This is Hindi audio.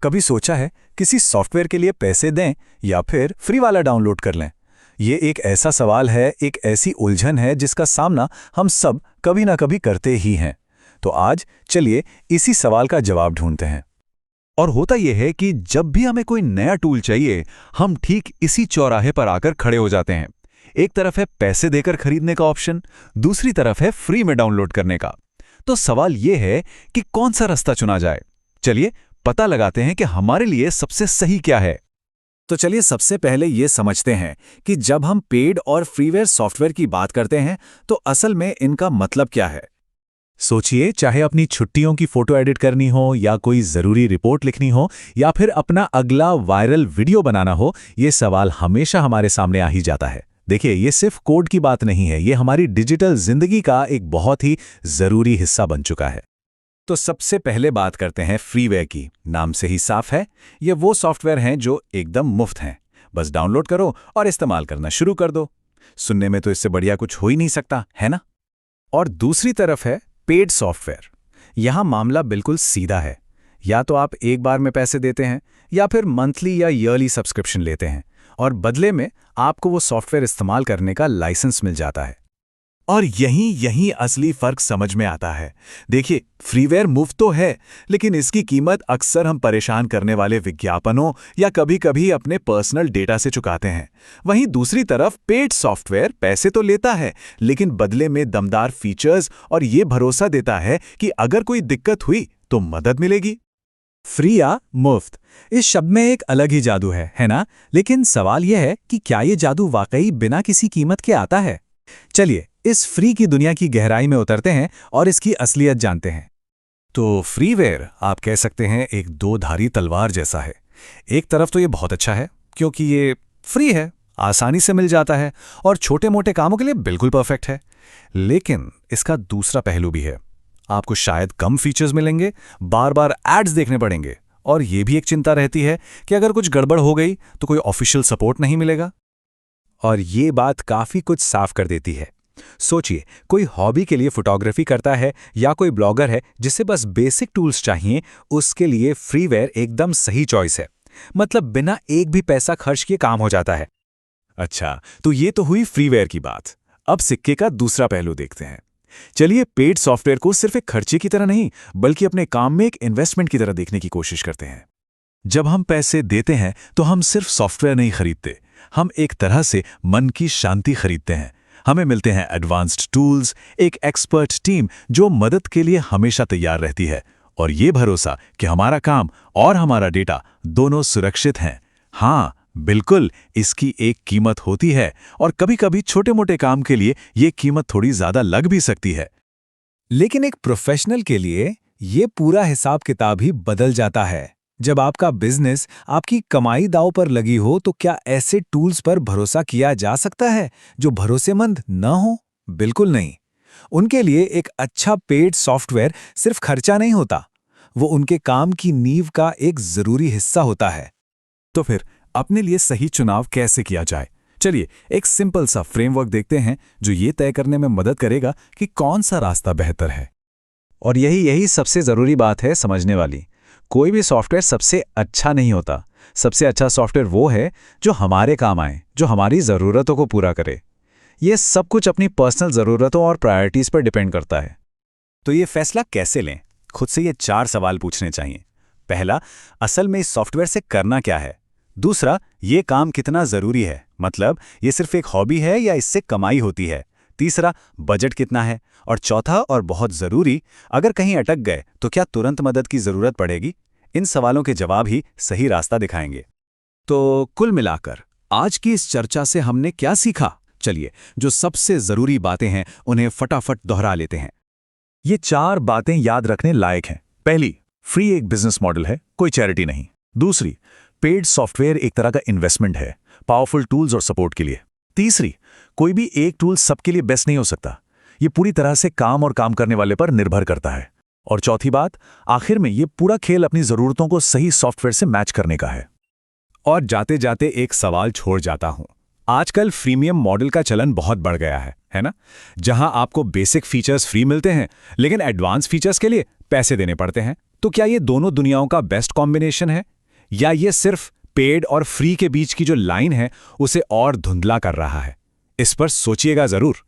कभी सोचा है किसी सॉफ्टवेयर के लिए पैसे दें या फिर फ्री वाला डाउनलोड कर लें? ये एक ऐसा सवाल है, एक ऐसी उलझन है जिसका सामना हम सब कभी ना कभी करते ही हैं। तो आज चलिए इसी सवाल का जवाब ढूंढते हैं। और होता यह है कि जब भी हमें कोई नया टूल चाहिए, हम ठीक इसी चौराहे पर आकर खड़े हो जाते हैं। एक तरफ है पैसे देकर खरीदने का ऑप्शन, दूसरी तरफ है फ्री में डाउनलोड करने का। तो सवाल यह है कि कौन सा रास्ता चुना जाए। चलिए पता लगाते हैं कि हमारे लिए सबसे सही क्या है। तो चलिए सबसे पहले ये समझते हैं कि जब हम पेड और फ्रीवेयर सॉफ्टवेयर की बात करते हैं तो असल में इनका मतलब क्या है। सोचिए, चाहे अपनी छुट्टियों की फोटो एडिट करनी हो या कोई ज़रूरी रिपोर्ट लिखनी हो या फिर अपना अगला वायरल वीडियो बनाना हो, ये सवाल हमेशा हमारे सामने आ ही जाता है। देखिए, ये सिर्फ कोड की बात नहीं है, ये हमारी डिजिटल जिंदगी का एक बहुत ही ज़रूरी हिस्सा बन चुका है। तो सबसे पहले बात करते हैं फ्रीवेयर की। नाम से ही साफ है, ये वो सॉफ्टवेयर हैं जो एकदम मुफ्त हैं। बस डाउनलोड करो और इस्तेमाल करना शुरू कर दो। सुनने में तो इससे बढ़िया कुछ हो ही नहीं सकता, है ना? और दूसरी तरफ है पेड सॉफ्टवेयर। यहां मामला बिल्कुल सीधा है। या तो आप एक बार में पैसे देते हैं या फिर मंथली या ईयरली सब्सक्रिप्शन लेते हैं और बदले में आपको वो सॉफ्टवेयर इस्तेमाल करने का लाइसेंस मिल जाता है। और यहीं असली फर्क समझ में आता है। देखिए, फ्रीवेयर मुफ्त तो है, लेकिन इसकी कीमत अक्सर हम परेशान करने वाले विज्ञापनों या कभी-कभी अपने पर्सनल डेटा से चुकाते हैं। वहीं दूसरी तरफ पेड सॉफ्टवेयर पैसे तो लेता है, लेकिन बदले में दमदार फीचर्स और ये भरोसा देता है कि अगर कोई दिक्कत हुई तो मदद मिलेगी। फ्री या मुफ्त, इस शब्द में एक अलग ही जादू है ना? लेकिन सवाल यह है कि क्या ये जादू वाकई बिना किसी कीमत के आता है? चलिए इस फ्री की दुनिया की गहराई में उतरते हैं और इसकी असलियत जानते हैं। तो फ्रीवेयर आप कह सकते हैं एक दो धारी तलवार जैसा है। एक तरफ तो ये बहुत अच्छा है क्योंकि ये फ्री है, आसानी से मिल जाता है और छोटे मोटे कामों के लिए बिल्कुल परफेक्ट है। लेकिन इसका दूसरा पहलू भी है। आपको शायद कम फीचर्स मिलेंगे, बार बार एड्स देखने पड़ेंगे और ये भी एक चिंता रहती है कि अगर कुछ गड़बड़ हो गई तो कोई ऑफिशियल सपोर्ट नहीं मिलेगा। और ये बात काफी कुछ साफ कर देती है। सोचिए, कोई हॉबी के लिए फोटोग्राफी करता है या कोई ब्लॉगर है जिसे बस बेसिक टूल्स चाहिए, उसके लिए फ्रीवेयर एकदम सही चॉइस है। मतलब बिना एक भी पैसा खर्च किए काम हो जाता है। अच्छा, तो ये तो हुई फ्रीवेयर की बात। अब सिक्के का दूसरा पहलू देखते हैं। चलिए पेड सॉफ्टवेयर को सिर्फ एक खर्चे की तरह नहीं, बल्कि अपने काम में एक इन्वेस्टमेंट की तरह देखने की कोशिश करते हैं। जब हम पैसे देते हैं तो हम सिर्फ सॉफ्टवेयर नहीं खरीदते, हम एक तरह से मन की शांति खरीदते हैं। हमें मिलते हैं एडवांस्ड टूल्स, एक एक्सपर्ट टीम जो मदद के लिए हमेशा तैयार रहती है, और ये भरोसा कि हमारा काम और हमारा डेटा दोनों सुरक्षित हैं। हाँ बिल्कुल, इसकी एक कीमत होती है और कभी-कभी छोटे-मोटे काम के लिए ये कीमत थोड़ी ज्यादा लग भी सकती है। लेकिन एक प्रोफेशनल के लिए ये पूरा हिसाब किताब ही बदल जाता है। जब आपका बिजनेस, आपकी कमाई दांव पर लगी हो, तो क्या ऐसे टूल्स पर भरोसा किया जा सकता है जो भरोसेमंद न हो? बिल्कुल नहीं। उनके लिए एक अच्छा पेड सॉफ्टवेयर सिर्फ खर्चा नहीं होता, वो उनके काम की नींव का एक जरूरी हिस्सा होता है। तो फिर अपने लिए सही चुनाव कैसे किया जाए? चलिए एक सिंपल सा फ्रेमवर्क देखते हैं जो ये तय करने में मदद करेगा कि कौन सा रास्ता बेहतर है। और यही सबसे जरूरी बात है समझने वाली। कोई भी सॉफ्टवेयर सबसे अच्छा नहीं होता। सबसे अच्छा सॉफ्टवेयर वो है जो हमारे काम आए, जो हमारी ज़रूरतों को पूरा करे। ये सब कुछ अपनी पर्सनल ज़रूरतों और प्रायोरिटीज़ पर डिपेंड करता है। तो ये फैसला कैसे लें? खुद से ये 4 सवाल पूछने चाहिए। पहला, असल में इस सॉफ्टवेयर से करना क्या है? दूसरा, ये काम कितना ज़रूरी है? मतलब ये सिर्फ एक हॉबी है या इससे कमाई होती है? तीसरा, बजट कितना है? और चौथा और बहुत ज़रूरी, अगर कहीं अटक गए तो क्या तुरंत मदद की ज़रूरत पड़ेगी? इन सवालों के जवाब ही सही रास्ता दिखाएंगे। तो कुल मिलाकर आज की इस चर्चा से हमने क्या सीखा? चलिए जो सबसे ज़रूरी बातें हैं उन्हें फटाफट दोहरा लेते हैं। ये 4 बातें याद रखने लायक हैं। पहली, फ्री एक बिजनेस मॉडल है, कोई चैरिटी नहीं। दूसरी, पेड सॉफ्टवेयर एक तरह का इन्वेस्टमेंट है, पावरफुल टूल्स और सपोर्ट के लिए। तीसरी, कोई भी एक टूल सबके लिए बेस्ट नहीं हो सकता, ये पूरी तरह से काम और काम करने वाले पर निर्भर करता है। और चौथी बात, आखिर में ये पूरा खेल अपनी ज़रूरतों को सही सॉफ्टवेयर से मैच करने का है। और जाते जाते एक सवाल छोड़ जाता हूं। आजकल फ्रीमियम मॉडल का चलन बहुत बढ़ गया है ना? जहां आपको बेसिक फीचर्स फ्री मिलते हैं लेकिन एडवांस फीचर्स के लिए पैसे देने पड़ते हैं। तो क्या ये दोनों दुनियाओं का बेस्ट कॉम्बिनेशन है या ये सिर्फ पेड और फ्री के बीच की जो लाइन है उसे और धुंधला कर रहा है? इस पर सोचिएगा जरूर।